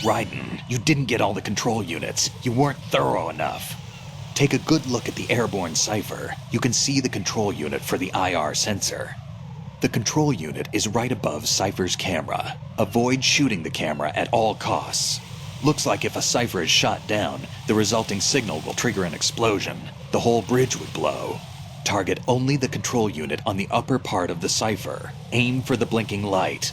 Raiden, you didn't get all the control units. You weren't thorough enough. Take a good look at the airborne cipher. You can see the control unit for the IR sensor. The control unit is right above Cypher's camera. Avoid shooting the camera at all costs. Looks like if a Cypher is shot down, the resulting signal will trigger an explosion. The whole bridge would blow. Target only the control unit on the upper part of the Cypher. Aim for the blinking light.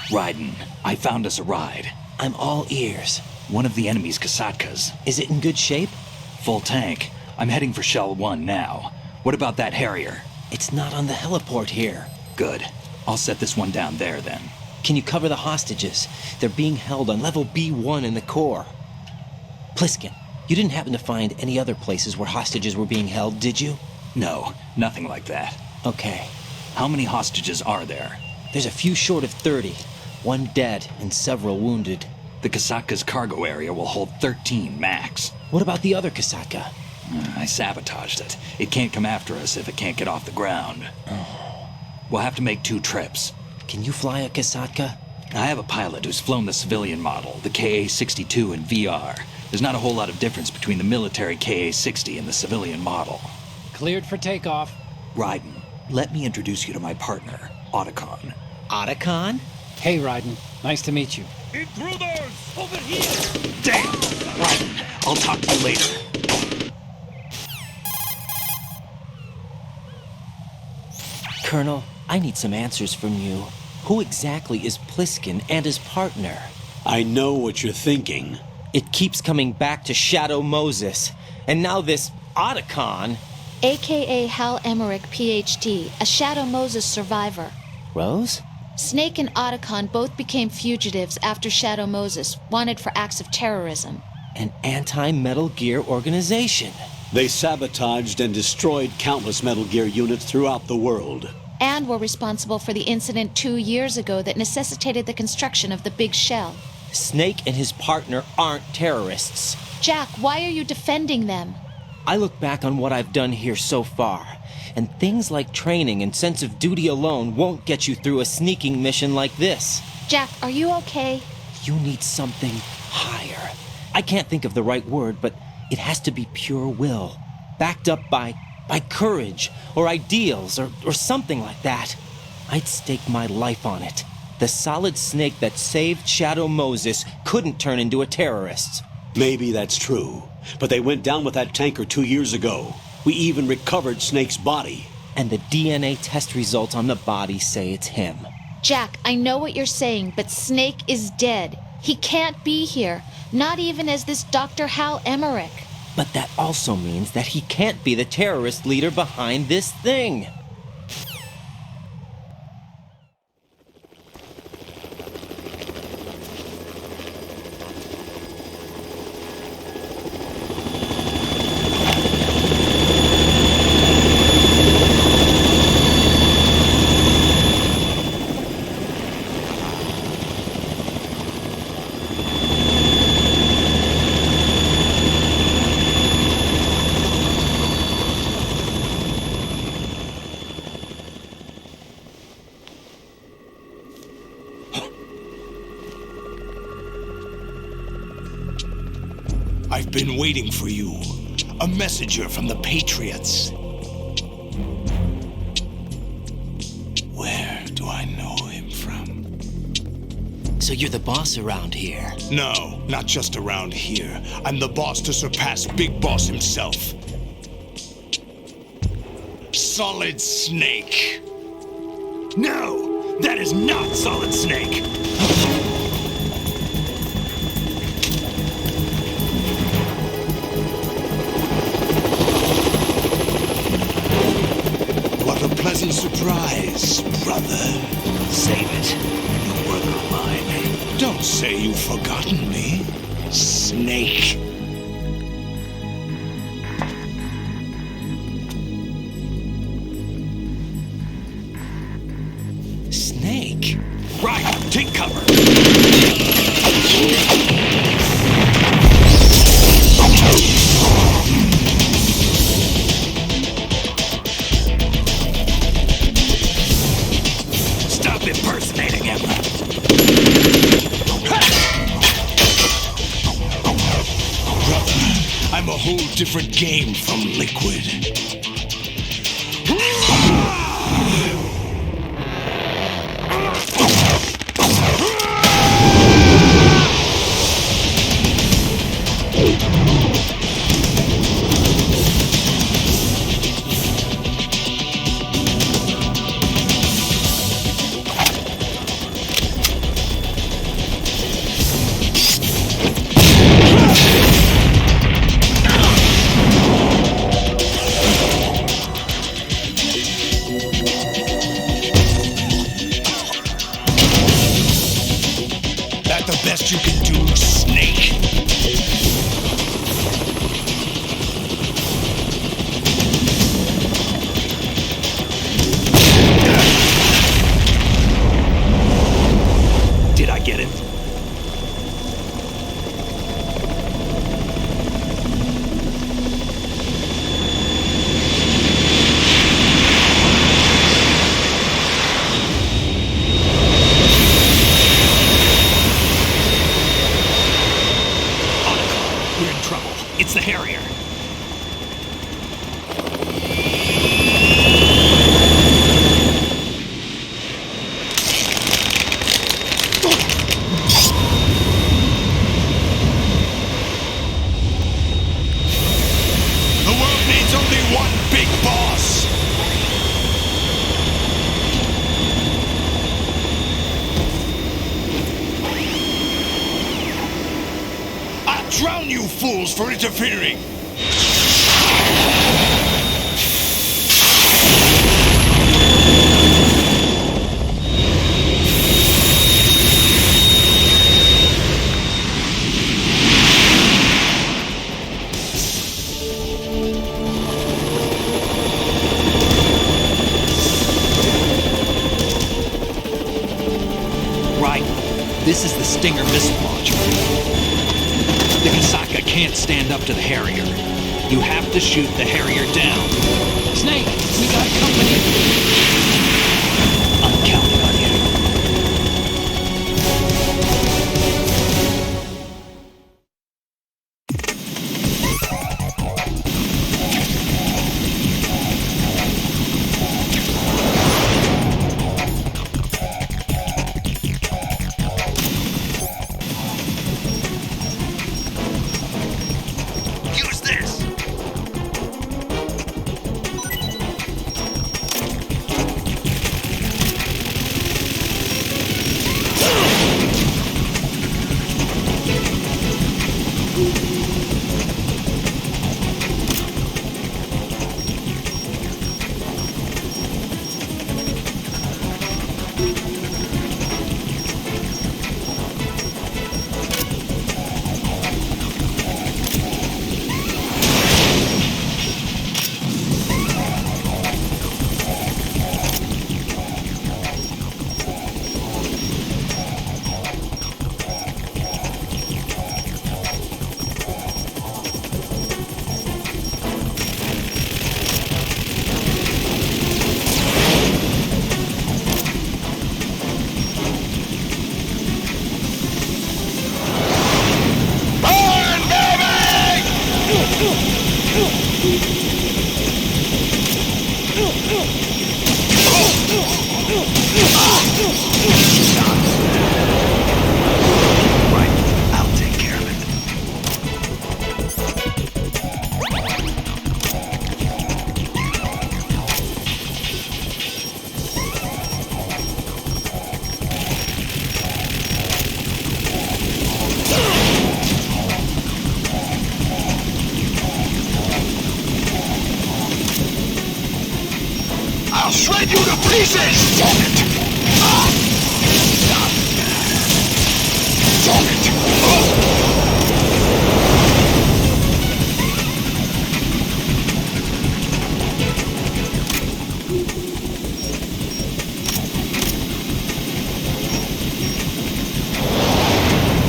Raiden, I found us a ride. I'm all ears. One of the enemy's Kasatkas. Is it in good shape? Full tank. I'm heading for Shell 1 now. What about that Harrier? It's not on the heliport here. Good. I'll set this one down there then. Can you cover the hostages? They're being held on level B1 in the core. Pliskin, you didn't happen to find any other places where hostages were being held, did you? No, nothing like that. Okay. How many hostages are there? There's a few short of 30. One dead and several wounded. The Kasatka's cargo area will hold 13 max. What about the other Kasatka? I sabotaged it. It can't come after us if it can't get off the ground. We'll have to make 2 trips. Can you fly a Kasatka? I have a pilot who's flown the civilian model, the KA-62 in VR. There's not a whole lot of difference between the military KA-60 and the civilian model. Cleared for takeoff. Raiden, let me introduce you to my partner, Otacon. Otacon? Hey, Raiden. Nice to meet you. Intruders! Over here! Damn! Raiden, I'll talk to you later. Colonel, I need some answers from you. Who exactly is Pliskin and his partner? I know what you're thinking. It keeps coming back to Shadow Moses. And now this Otacon. AKA Hal Emmerich, PhD, a Shadow Moses survivor. Rose? Snake and Otacon both became fugitives after Shadow Moses, wanted for acts of terrorism. An anti-Metal Gear organization. They sabotaged and destroyed countless Metal Gear units throughout the world. And were responsible for the incident 2 years ago that necessitated the construction of the Big Shell. Snake and his partner aren't terrorists. Jack, why are you defending them? I look back on what I've done here so far, and things like training and sense of duty alone won't get you through a sneaking mission like this. Jack, are you okay? You need something higher. I can't think of the right word, but it has to be pure will, backed up by courage or ideals or something like that. I'd stake my life on it. The solid snake that saved Shadow Moses couldn't turn into a terrorist. Maybe that's true, but they went down with that tanker 2 years ago. We even recovered Snake's body. and the DNA test results on the body say it's him. Jack, I know what you're saying, but Snake is dead. He can't be here, not even as this Dr. Hal Emmerich. But that also means that he can't be the terrorist leader behind this thing. I've been waiting for you. A messenger from the Patriots. Where do I know him from? So you're the boss around here? No, not just around here. I'm the boss to surpass Big Boss himself. Solid Snake. No! That is not Solid Snake! What a pleasant surprise, brother. Save it. You brother of mine. Don't say you've forgotten me, Snake. Snake? Right, take cover. Stop impersonating him. Brother, I'm a whole different game from Liquid. That the best you can do, Snake? Did I get it? We're in trouble. It's the Harrier. The world needs only one big boss. I'll drown you fools for interfering. Right. This is the Stinger missile launcher. The Kasaka can't stand up to the Harrier. You have to shoot the Harrier down. Snake, we got company. I'm counting on you. Use this! Right, I'll take care of it. I'll shred you to pieces! Damn it! Damn it!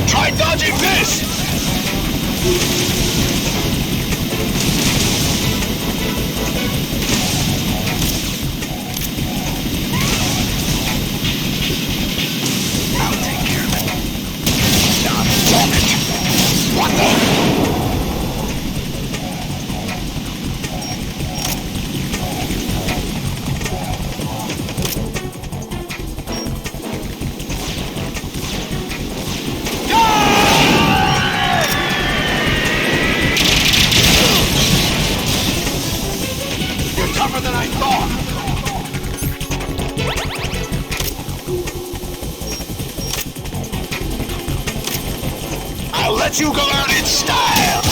Try dodging this! I'll take care of it. God damn it! What the? You're tougher than I thought! I'll let you go out in style!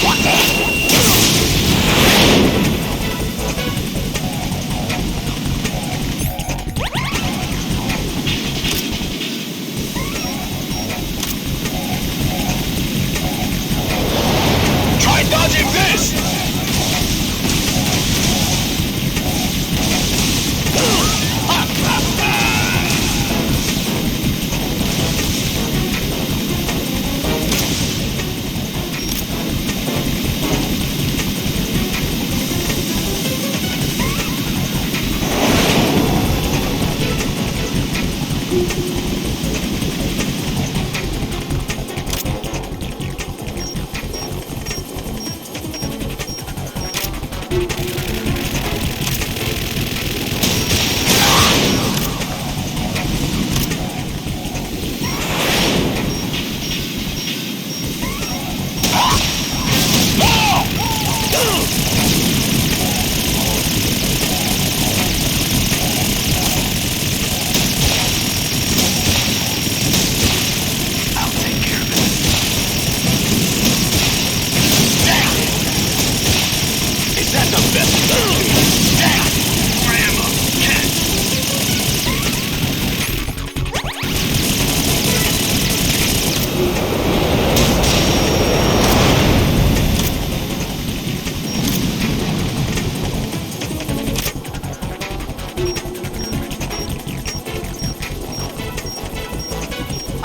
What the? Try dodging this! I'll take care of it. Damn! Is that the best? Damn! Ram up, catch!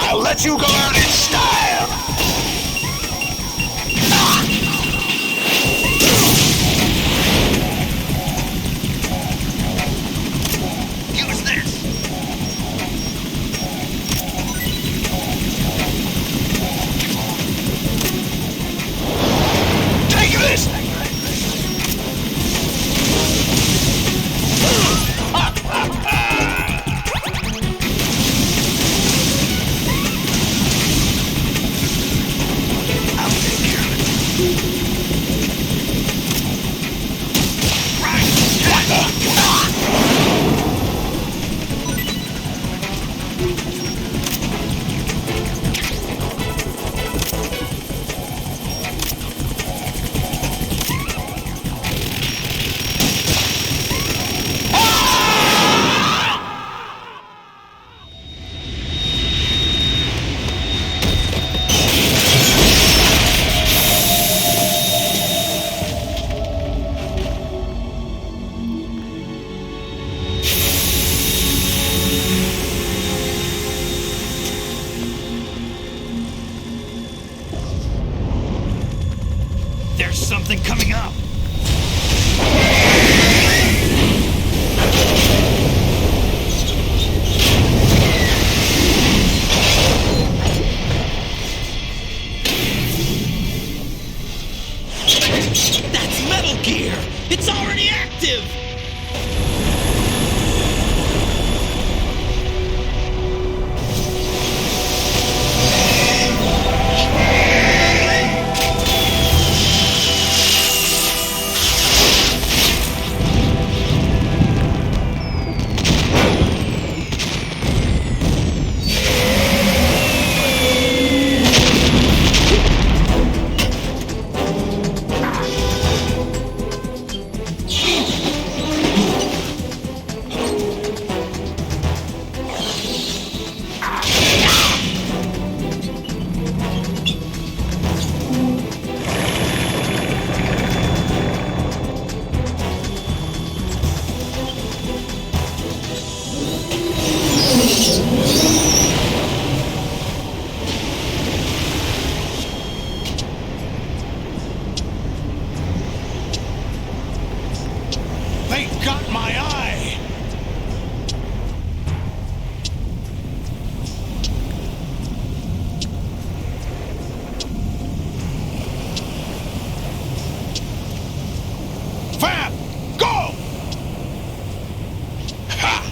I'll let you go out in style! Use this! Take this! I'll take care of it. Right! There's something coming up! That's metal! Metal Gear! It's already active! They got my eye! Fab! Go! Ha!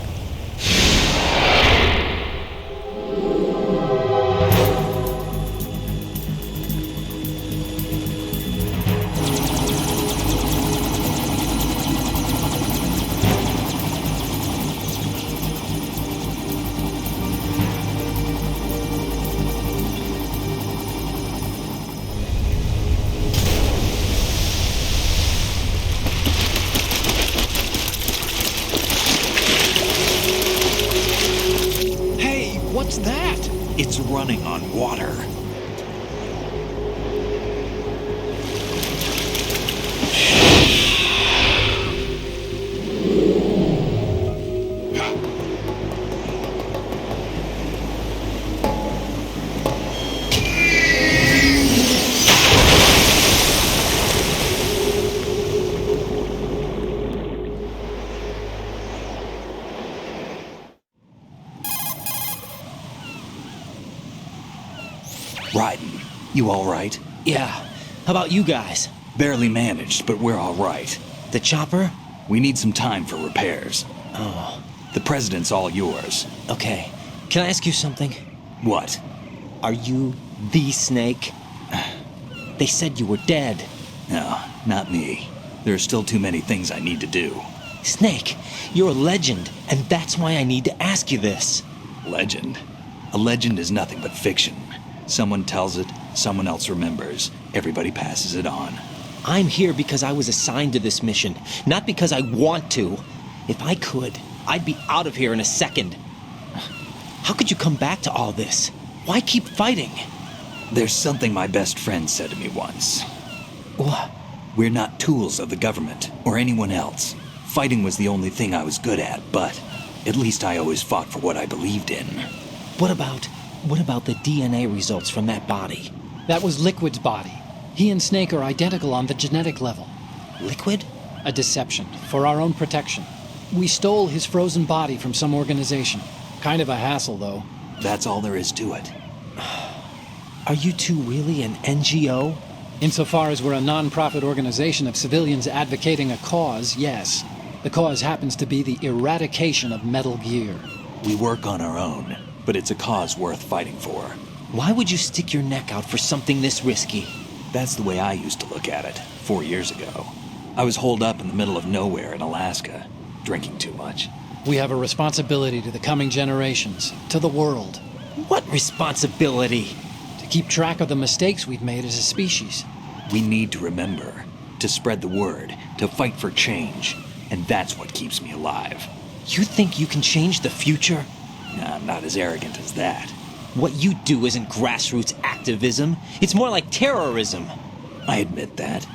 Hey, what's that? It's running on water. Raiden, you all right? Yeah. How about you guys? Barely managed, but we're all right. The chopper? We need some time for repairs. Oh, The president's all yours. okay. Can I ask you something? What? Are you the Snake? They said you were dead. No, not me. There are still too many things I need to do. Snake, you're a legend, and that's why I need to ask you this. Legend? A legend is nothing but fiction. Someone tells it, someone else remembers. Everybody passes it on. I'm here because I was assigned to this mission, not because I want to. If I could, I'd be out of here in a second. How could you come back to all this? Why keep fighting? There's something my best friend said to me once. What? We're not tools of the government or anyone else. Fighting was the only thing I was good at, but at least I always fought for what I believed in. What about the DNA results from that body? That was Liquid's body. He and Snake are identical on the genetic level. Liquid? A deception, for our own protection. We stole his frozen body from some organization. Kind of a hassle, though. That's all there is to it. Are you two really an NGO? Insofar as we're a non-profit organization of civilians advocating a cause, yes. The cause happens to be the eradication of Metal Gear. We work on our own, but it's a cause worth fighting for. Why would you stick your neck out for something this risky? That's the way I used to look at it 4 years ago. I was holed up in the middle of nowhere in Alaska, drinking too much. We have a responsibility to the coming generations, to the world, What responsibility? to keep track of the mistakes we've made as a species. We need to remember, to spread the word, to fight for change, and that's what keeps me alive. You think you can change the future? Nah, I'm not as arrogant as that. What you do isn't grassroots activism. It's more like terrorism. I admit that.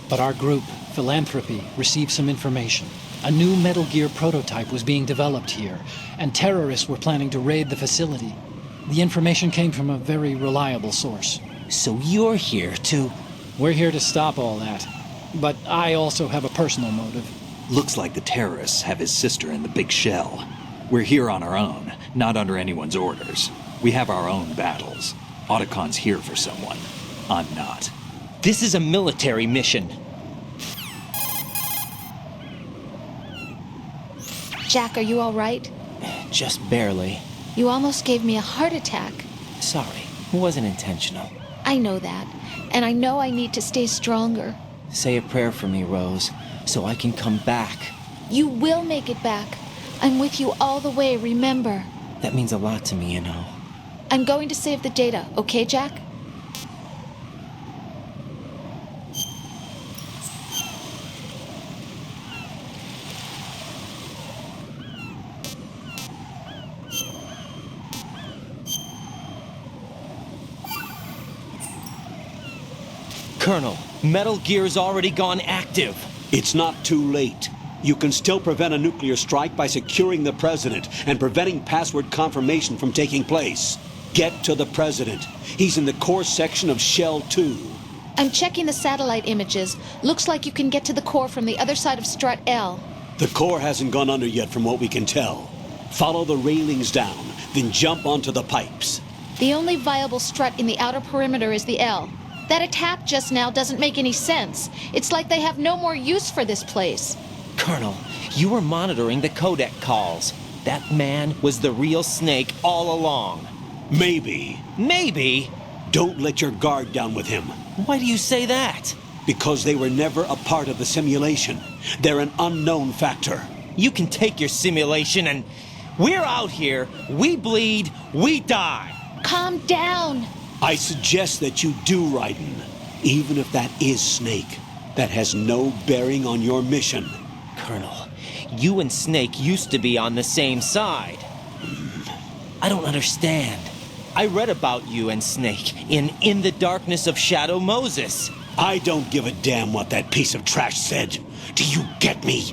But our group, Philanthropy, received some information. A new Metal Gear prototype was being developed here, and terrorists were planning to raid the facility. The information came from a very reliable source. So you're here to... We're here to stop all that. But I also have a personal motive. Looks like the terrorists have his sister in the big shell. We're here on our own, not under anyone's orders. We have our own battles. Otacon's here for someone. I'm not. This is a military mission. Jack, are you all right? Just barely. You almost gave me a heart attack. Sorry, it wasn't intentional. I know that, and I know I need to stay stronger. Say a prayer for me, Rose, so I can come back. You will make it back. I'm with you all the way, remember. That means a lot to me, you know. I'm going to save the data, okay, Jack? Colonel, Metal Gear's already gone active. It's not too late. You can still prevent a nuclear strike by securing the president and preventing password confirmation from taking place. Get to the president. He's in the core section of Shell 2. I'm checking the satellite images. Looks like you can get to the core from the other side of Strut L. The core hasn't gone under yet from what we can tell. Follow the railings down, then jump onto the pipes. The only viable strut in the outer perimeter is the L. That attack just now doesn't make any sense. It's like they have no more use for this place. Colonel, you were monitoring the codec calls. That man was the real Snake all along. Maybe. Maybe? Don't let your guard down with him. Why do you say that? Because they were never a part of the simulation. They're an unknown factor. You can take your simulation and... We're out here, we bleed, we die. Calm down. I suggest that you do, Raiden. Even if that is Snake. That has no bearing on your mission. Colonel, you and Snake used to be on the same side. I don't understand. I read about you and Snake in the Darkness of Shadow Moses. I don't give a damn what that piece of trash said. Do you get me?